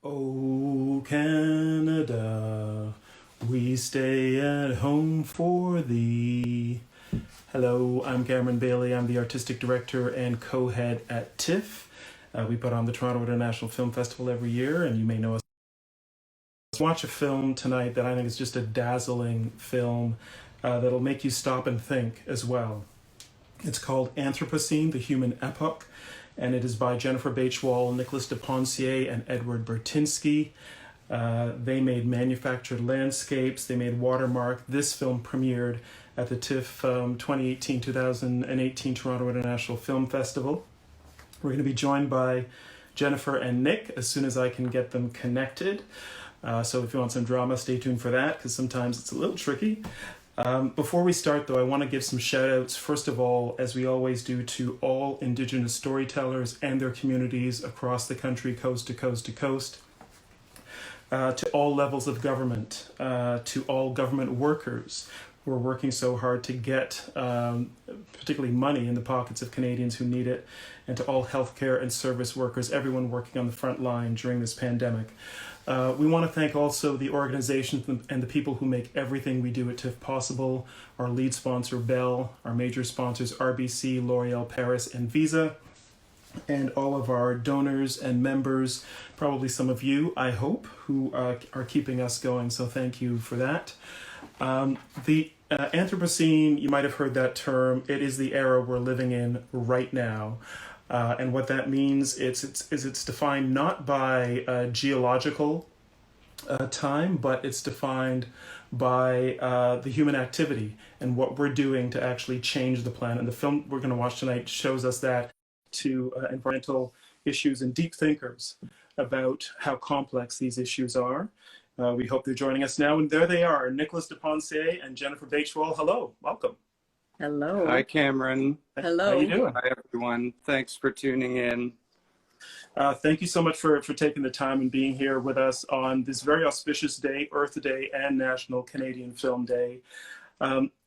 Oh, Canada, we stay at home for thee. Hello, I'm Cameron Bailey. I'm the artistic director and co-head at TIFF. We put on the Toronto International Film Festival every year, and you may know us. Let's watch a film tonight that I think is just a dazzling film that'll make you stop and think as well. It's called Anthropocene, the Human Epoch, and it is by Jennifer Baichwal, Nicholas de Pencier, and Edward Burtynsky. They made manufactured landscapes, they made watermark. This film premiered at the TIFF 2018 Toronto International Film Festival. We're going to be joined by Jennifer and Nick as soon as I can get them connected. So if you want some drama, stay tuned for that, because sometimes it's a little tricky. Before we start, though, I want to give some shout outs, first of all, as we always do, to all Indigenous storytellers and their communities across the country, coast to coast to coast, to all levels of government, to all government workers who are working so hard to get particularly money in the pockets of Canadians who need it, and to all healthcare and service workers, everyone working on the front line during this pandemic. We want to thank also the organizations and the people who make everything we do at TIFF possible. Our lead sponsor, Bell, our major sponsors, RBC, L'Oreal, Paris, and Visa, and all of our donors and members, probably some of you, I hope, who are keeping us going. So thank you for that. The Anthropocene, you might have heard that term. It is the era we're living in right now. And what that means is it's defined not by geological time, but it's defined by the human activity and what we're doing to actually change the planet. And the film we're going to watch tonight shows us that, to environmental issues and deep thinkers about how complex these issues are. We hope they're joining us now. And there they are, Nicholas de Pencier and Jennifer Baichwal. Hello, welcome. Hello. Hi, Cameron. Hello. How you doing? Hi, everyone. Thanks for tuning in. Thank you so much for taking the time and being here with us on this very auspicious day, Earth Day, and National Canadian Film Day.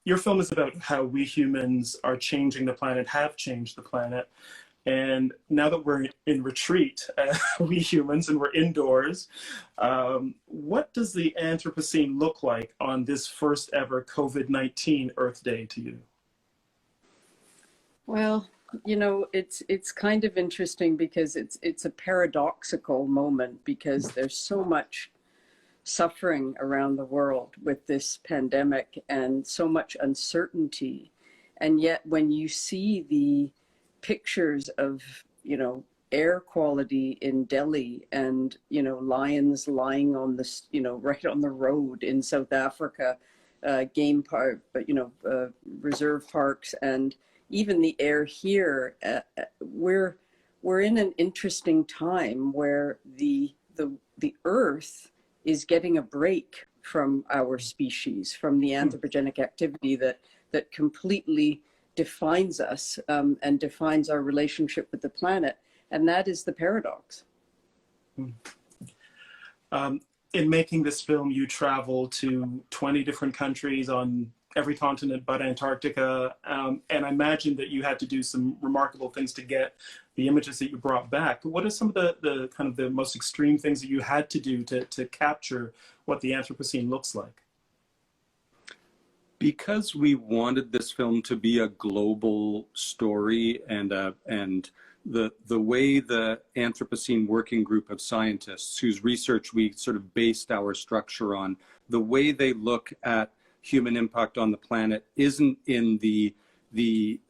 Your film is about how we humans are changing the planet, have changed the planet. And now that we're in retreat, we humans, and we're indoors, what does the Anthropocene look like on this first ever COVID-19 Earth Day to you? Well, you know, it's kind of interesting because it's a paradoxical moment, because there's so much suffering around the world with this pandemic and so much uncertainty. And yet when you see the pictures of, you know, air quality in Delhi, and, you know, lions lying on the, you know, right on the road in South Africa, game park, but, you know, reserve parks, and even the air here, we're in an interesting time where the earth is getting a break from our species, from the anthropogenic activity that completely defines us, and defines our relationship with the planet. And that is the paradox. In making this film, you travel to 20 different countries on every continent but Antarctica. And I imagine that you had to do some remarkable things to get the images that you brought back. What are some of the kind of the most extreme things that you had to do to capture what the Anthropocene looks like? Because we wanted this film to be a global story, and the way the Anthropocene Working Group of scientists, whose research we sort of based our structure on, the way they look at human impact on the planet isn't in the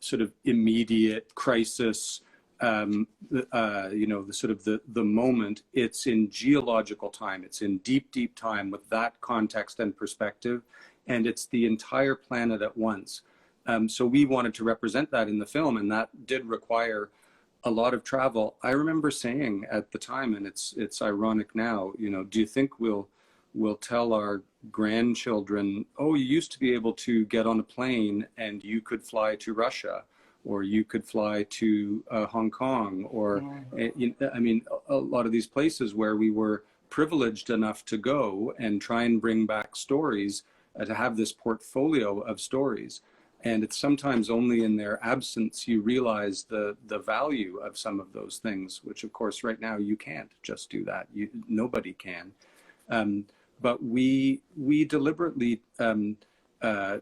sort of immediate crisis, you know, the sort of the moment. It's in geological time. It's in deep time with that context and perspective. And it's the entire planet at once. So we wanted to represent that in the film, and that did require a lot of travel. I remember saying at the time, and it's ironic now, you know, do you think we'll tell our grandchildren, oh, you used to be able to get on a plane and you could fly to Russia, or you could fly to Hong Kong, or, I mean, a lot of these places where we were privileged enough to go and try and bring back stories, to have this portfolio of stories. And it's sometimes only in their absence you realize the value of some of those things, which of course right now you can't just do that. Nobody can. But we deliberately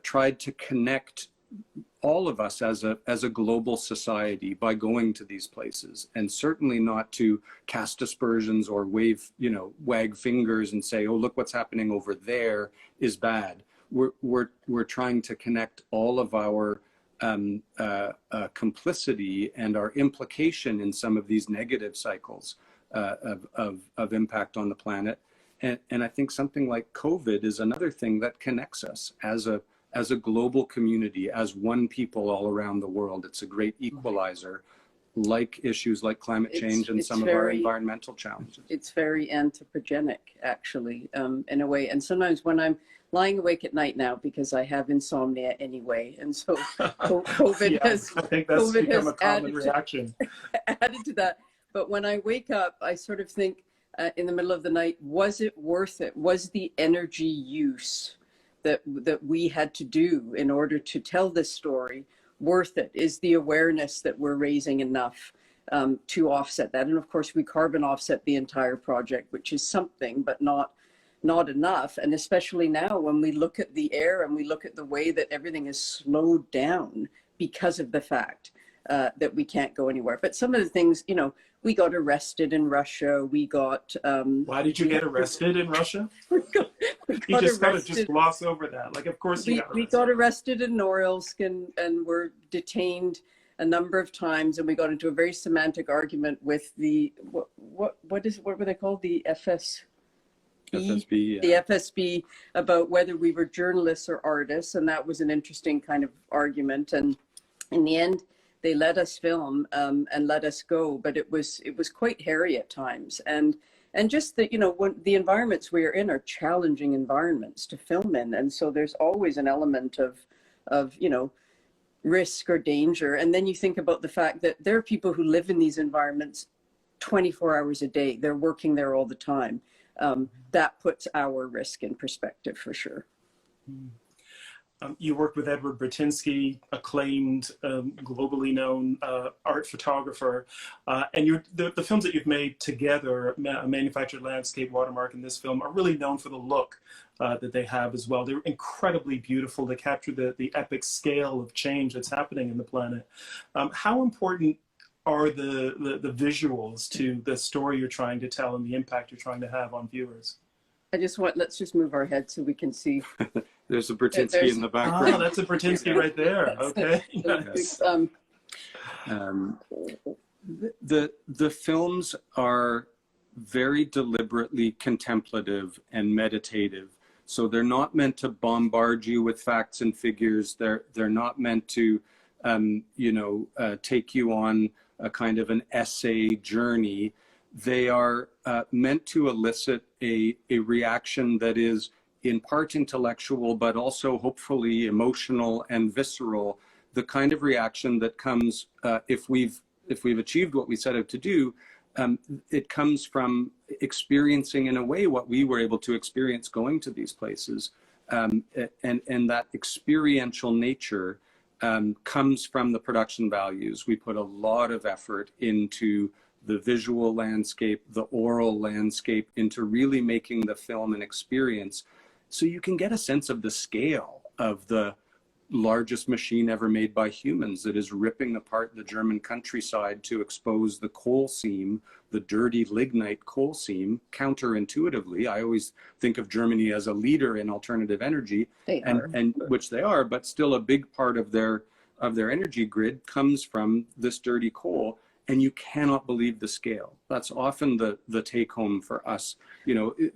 tried to connect all of us as a global society by going to these places, and certainly not to cast aspersions or wag fingers and say, oh, look what's happening over there is bad. We're trying to connect all of our complicity and our implication in some of these negative cycles of impact on the planet. And I think something like COVID is another thing that connects us as a global community, as one people all around the world. It's a great equalizer, like issues like climate change and some of our environmental challenges. It's very anthropogenic, actually, in a way. And sometimes when I'm lying awake at night now, because I have insomnia anyway, and so COVID has, I think that's COVID become has a common reaction. added to that. But when I wake up, I sort of think in the middle of the night, was it worth it? Was the energy use that we had to do in order to tell this story worth it? Is the awareness that we're raising enough to offset that? And of course, we carbon offset the entire project, which is something, but not enough. And especially now when we look at the air and we look at the way that everything is slowed down because of the fact that we can't go anywhere. But some of the things, we got arrested in Russia. We got... Why did you get arrested in Russia? You just got to just gloss over that. Like, of course we got arrested in Norilsk and were detained a number of times, and we got into a very semantic argument with the what were they called? The FSB, yeah. The FSB, about whether we were journalists or artists, and that was an interesting kind of argument. And in the end, they let us film and let us go, but it was quite hairy at times. And just that, when the environments we're in are challenging environments to film in. And so there's always an element of risk or danger. And then you think about the fact that there are people who live in these environments 24 hours a day. They're working there all the time. That puts our risk in perspective for sure. You worked with Edward Burtynsky, acclaimed, globally known art photographer, and the films that you've made together, Manufactured Landscape, Watermark, and this film, are really known for the look that they have as well. They're incredibly beautiful. They capture the epic scale of change that's happening in the planet. How important are the visuals to the story you're trying to tell and the impact you're trying to have on viewers? Let's just move our head so we can see. There's a Burtynsky in the background. Oh, that's a Burtynsky right there. Okay. Yes. The films are very deliberately contemplative and meditative. So they're not meant to bombard you with facts and figures. They're not meant to, take you on a kind of an essay journey. They are meant to elicit a reaction that is in part intellectual, but also hopefully emotional and visceral. The kind of reaction that comes if we've achieved what we set out to do. It comes from experiencing in a way what we were able to experience going to these places, and that experiential nature comes from the production values. We put a lot of effort into the visual landscape, the oral landscape, into really making the film an experience. So you can get a sense of the scale of the largest machine ever made by humans that is ripping apart the German countryside to expose the coal seam, the dirty lignite coal seam, counterintuitively. I always think of Germany as a leader in alternative energy, and which they are, but still a big part of their energy grid comes from this dirty coal. And you cannot believe the scale. That's often the take home for us.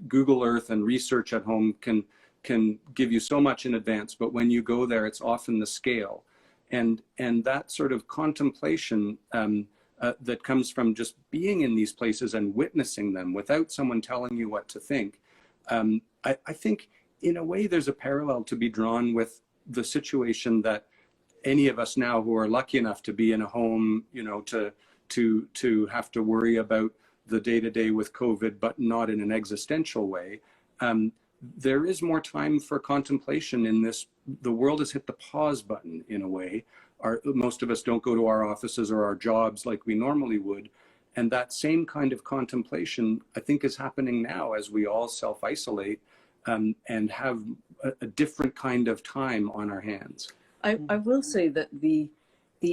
Google Earth and research at home can give you so much in advance, but when you go there, it's often the scale. And that sort of contemplation that comes from just being in these places and witnessing them without someone telling you what to think. I think in a way there's a parallel to be drawn with the situation that any of us now who are lucky enough to be in a home, to have to worry about the day-to-day with COVID, but not in an existential way. there is more time for contemplation in this. The world has hit the pause button in a way. Most of us don't go to our offices or our jobs like we normally would. And that same kind of contemplation, I think, is happening now as we all self-isolate and have a different kind of time on our hands. I will say that the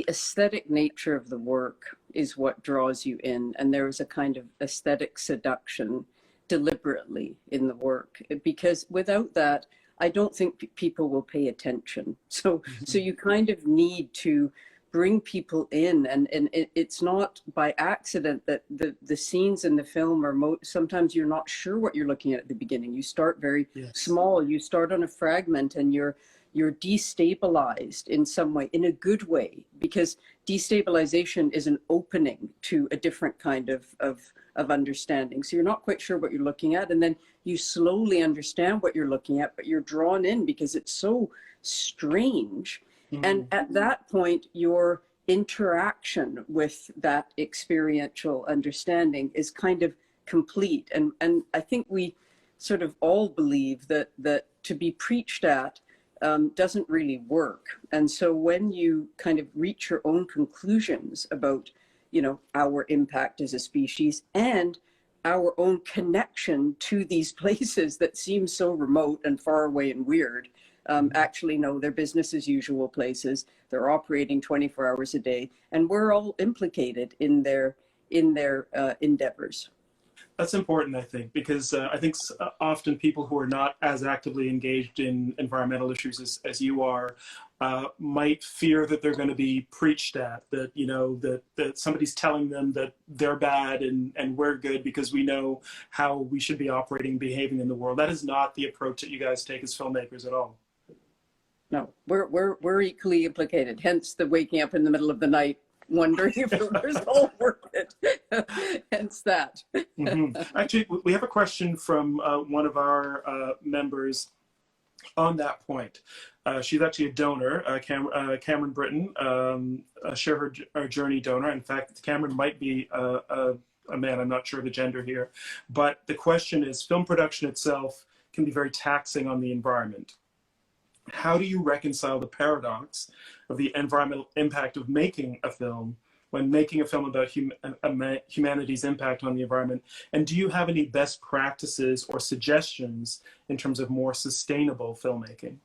aesthetic nature of the work is what draws you in, and there is a kind of aesthetic seduction deliberately in the work, because without that, I don't think people will pay attention. So you kind of need to bring people in, and it's not by accident that the scenes in the film are sometimes you're not sure what you're looking at the beginning. You start very small, you start on a fragment, and you're destabilized in some way, in a good way, because destabilization is an opening to a different kind of understanding. So you're not quite sure what you're looking at, and then you slowly understand what you're looking at, but you're drawn in because it's so strange. And at that point, your interaction with that experiential understanding is kind of complete. And I think we sort of all believe that to be preached at doesn't really work. And so when you kind of reach your own conclusions about, you know, our impact as a species and our own connection to these places that seem so remote and far away and weird, actually no, they're business as usual places. They're operating 24 hours a day, and we're all implicated in their endeavors. That's important, I think, because I think often people who are not as actively engaged in environmental issues as you are might fear that they're going to be preached at, that, you know, that somebody's telling them that they're bad and we're good because we know how we should be operating and behaving in the world. That is not the approach that you guys take as filmmakers at all. No, we're equally implicated, hence the waking up in the middle of the night wondering if it was all worth it. Hence that. Actually, we have a question from one of our members on that point. She's actually a donor, Cameron Britton, a Share Her Journey donor. In fact, Cameron might be a man, I'm not sure of the gender here. But the question is, film production itself can be very taxing on the environment. How do you reconcile the paradox of the environmental impact of making a film when making a film about humanity's impact on the environment? And do you have any best practices or suggestions in terms of more sustainable filmmaking?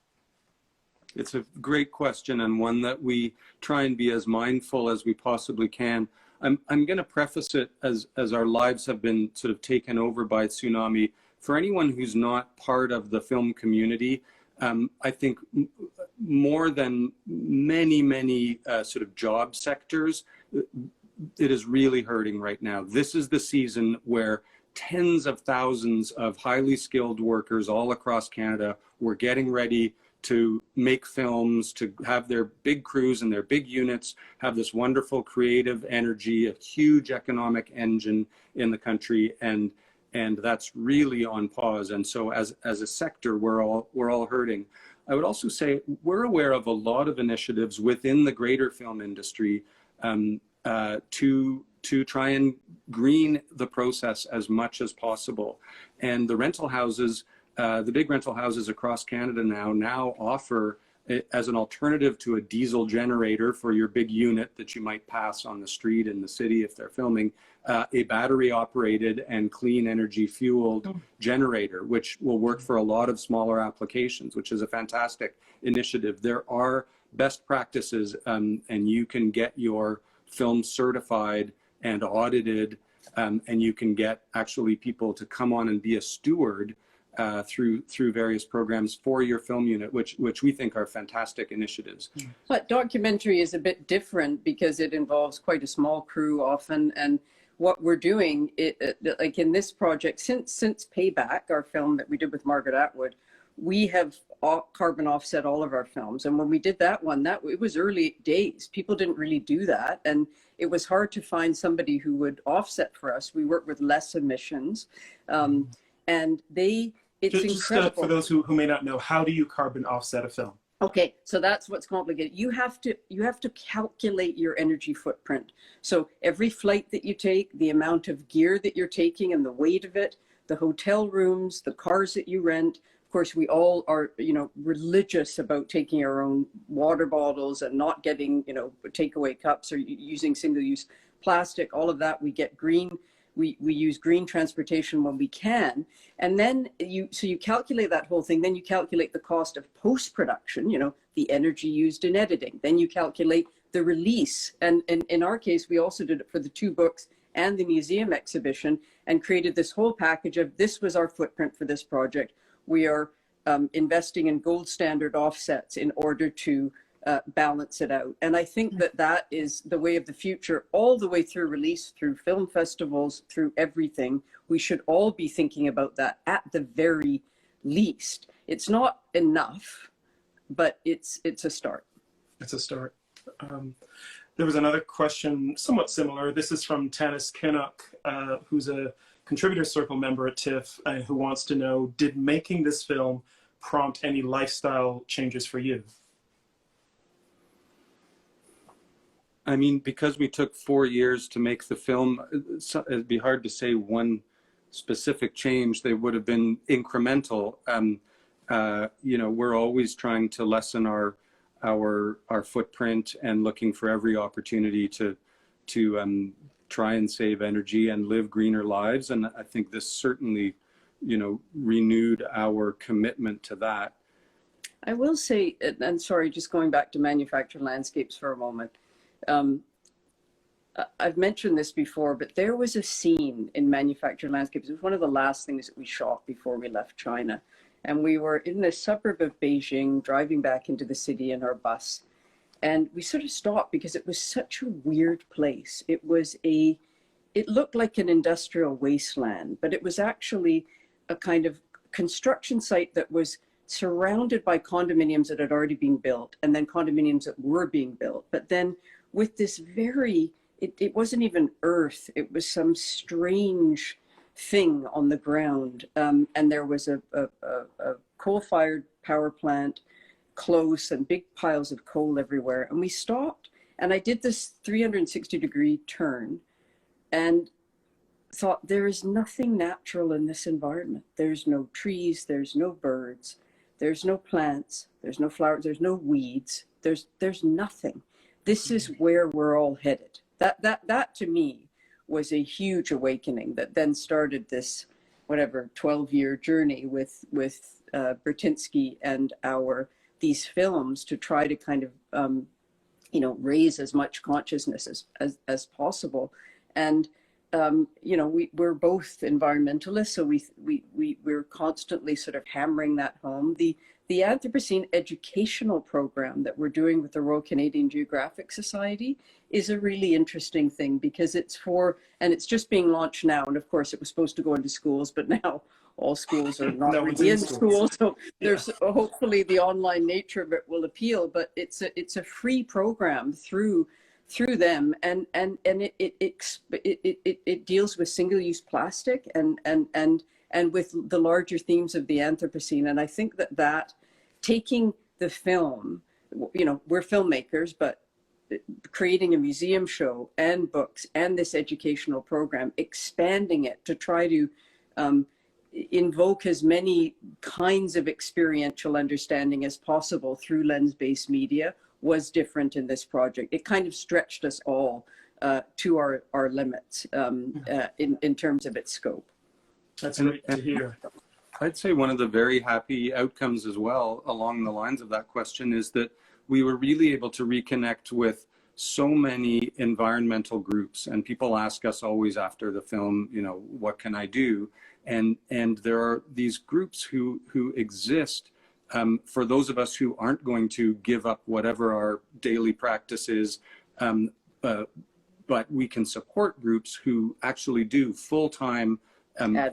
It's a great question, and one that we try and be as mindful as we possibly can. I'm going to preface it as our lives have been sort of taken over by tsunami. For anyone who's not part of the film community, I think more than many sort of job sectors, it is really hurting right now. This is the season where tens of thousands of highly skilled workers all across Canada were getting ready to make films, to have their big crews and their big units, have this wonderful creative energy, a huge economic engine in the country, and that's really on pause. And so as a sector, we're all hurting. I would also say we're aware of a lot of initiatives within the greater film industry to try and green the process as much as possible. And the rental houses, the big rental houses across Canada now offer, as an alternative to a diesel generator for your big unit that you might pass on the street in the city if they're filming, a battery operated and clean energy fueled generator, which will work for a lot of smaller applications, which is a fantastic initiative. There are best practices, and you can get your film certified and audited, and you can get actually people to come on and be a steward through various programs for your film unit, which we think are fantastic initiatives. But documentary is a bit different because it involves quite a small crew often, and what we're doing, like in this project, since Payback, our film that we did with Margaret Atwood, we have carbon offset all of our films. And when we did that one, it was early days. People didn't really do that, and it was hard to find somebody who would offset for us. We work with less emissions, and it's incredible. For those who may not know, how do you carbon offset a film? Okay, so that's what's complicated. You have to calculate your energy footprint. So every flight that you take, the amount of gear that you're taking and the weight of it, the hotel rooms, the cars that you rent, Of course, we all are, religious about taking our own water bottles and not getting, takeaway cups or using single-use plastic. All of that, we get green. We use green transportation when we can. And then you calculate that whole thing. Then you calculate the cost of post-production, the energy used in editing. Then you calculate the release. And in our case, we also did it for the 2 books and the museum exhibition, and created this whole package of, this was our footprint for this project. We are investing in gold standard offsets in order to balance it out. And I think that that is the way of the future, all the way through release, through film festivals, through everything. We should all be thinking about that at the very least. It's not enough, but it's a start. It's a start. There was another question somewhat similar. This is from Tanis Kinnock, who's a Contributor Circle member at TIFF, who wants to know, did making this film prompt any lifestyle changes for you? I mean, because we took 4 years to make the film, it'd be hard to say one specific change. They would have been incremental. We're always trying to lessen our footprint and looking for every opportunity to try and save energy and live greener lives. And I think this certainly, renewed our commitment to that. I will say, and sorry, just going back to manufactured landscapes for a moment. I've mentioned this before, but there was a scene in manufactured landscapes. It was one of the last things that we shot before we left China. And we were in a suburb of Beijing, driving back into the city in our bus. And we sort of stopped because it was such a weird place. It looked like an industrial wasteland, but it was actually a kind of construction site that was surrounded by condominiums that had already been built, and then condominiums that were being built. But then with this it wasn't even earth, it was some strange thing on the ground. And there was a coal-fired power plant close and big piles of coal everywhere. And we stopped, and I did this 360-degree turn and thought, there is nothing natural in this environment. There's no trees, there's no birds, there's no plants, there's no flowers, there's no weeds, there's nothing. This is where we're all headed. That to me was a huge awakening that then started this, 12-year journey with Burtynsky and these films to try to kind of, raise as much consciousness as possible. And, we're both environmentalists, so we're constantly sort of hammering that home. The Anthropocene educational program that we're doing with the Royal Canadian Geographic Society is a really interesting thing, because it's just being launched now. And of course it was supposed to go into schools, but now all schools are not really in school. So there's hopefully the online nature of it will appeal, but it's a free program through them, and it deals with single-use plastic and with the larger themes of the Anthropocene. And I think that taking the film, we're filmmakers, but creating a museum show and books and this educational program, expanding it to try to invoke as many kinds of experiential understanding as possible through lens-based media was different in this project. It kind of stretched us all to our limits in terms of its scope. That's great to hear. I'd say one of the very happy outcomes as well, along the lines of that question, is that we were really able to reconnect with so many environmental groups. And people ask us always after the film, what can I do? And there are these groups who exist for those of us who aren't going to give up whatever our daily practice is, but we can support groups who actually do full-time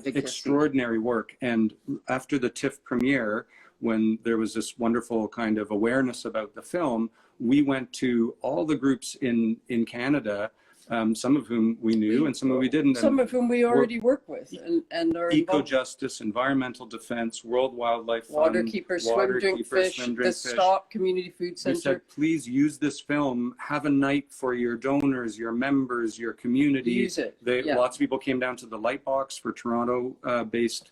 extraordinary work. And after the TIFF premiere, when there was this wonderful kind of awareness about the film, we went to all the groups in Canada some of whom we knew and some of we didn't. Some of whom we already work with and are involved. Eco-justice, environmental defense, World Wildlife Fund, Waterkeeper, swim, drink, fish, the Stop Community Food Center. We said, please use this film, have a night for your donors, your members, your community. Use it. Lots of people came down to the Lightbox for Toronto-based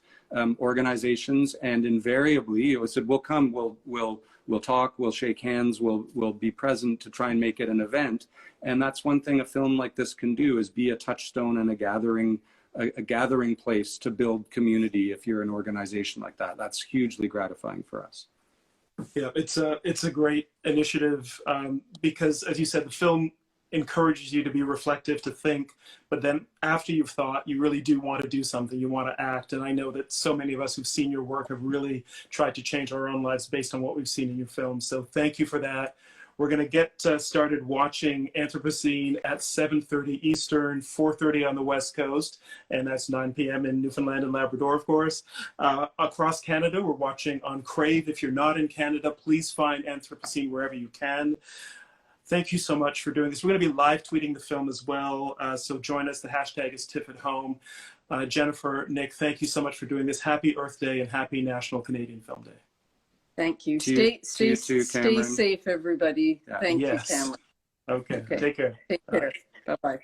organizations, and invariably it said, we'll come, we'll talk, we'll shake hands, we'll be present to try and make it an event. And that's one thing a film like this can do, is be a touchstone and a gathering place to build community. If you're an organization like that, that's hugely gratifying for us. Yeah, it's a great initiative because, as you said, the film encourages you to be reflective, to think, but then after you've thought, you really do want to do something, you want to act. And I know that so many of us who've seen your work have really tried to change our own lives based on what we've seen in your film. So thank you for that. We're going to get started watching Anthropocene at 7:30 Eastern, 4:30 on the West Coast, and that's 9 p.m. in Newfoundland and Labrador, of course. Across Canada, we're watching on Crave. If you're not in Canada, please find Anthropocene wherever you can. Thank you so much for doing this. We're going to be live tweeting the film as well, so join us. The hashtag is TIFF at home. Jennifer, Nick, thank you so much for doing this. Happy Earth Day and happy National Canadian Film Day. Thank you. Stay safe, everybody. Yeah. Thank you, Cameron. Okay. Take care. Take care. Bye-bye.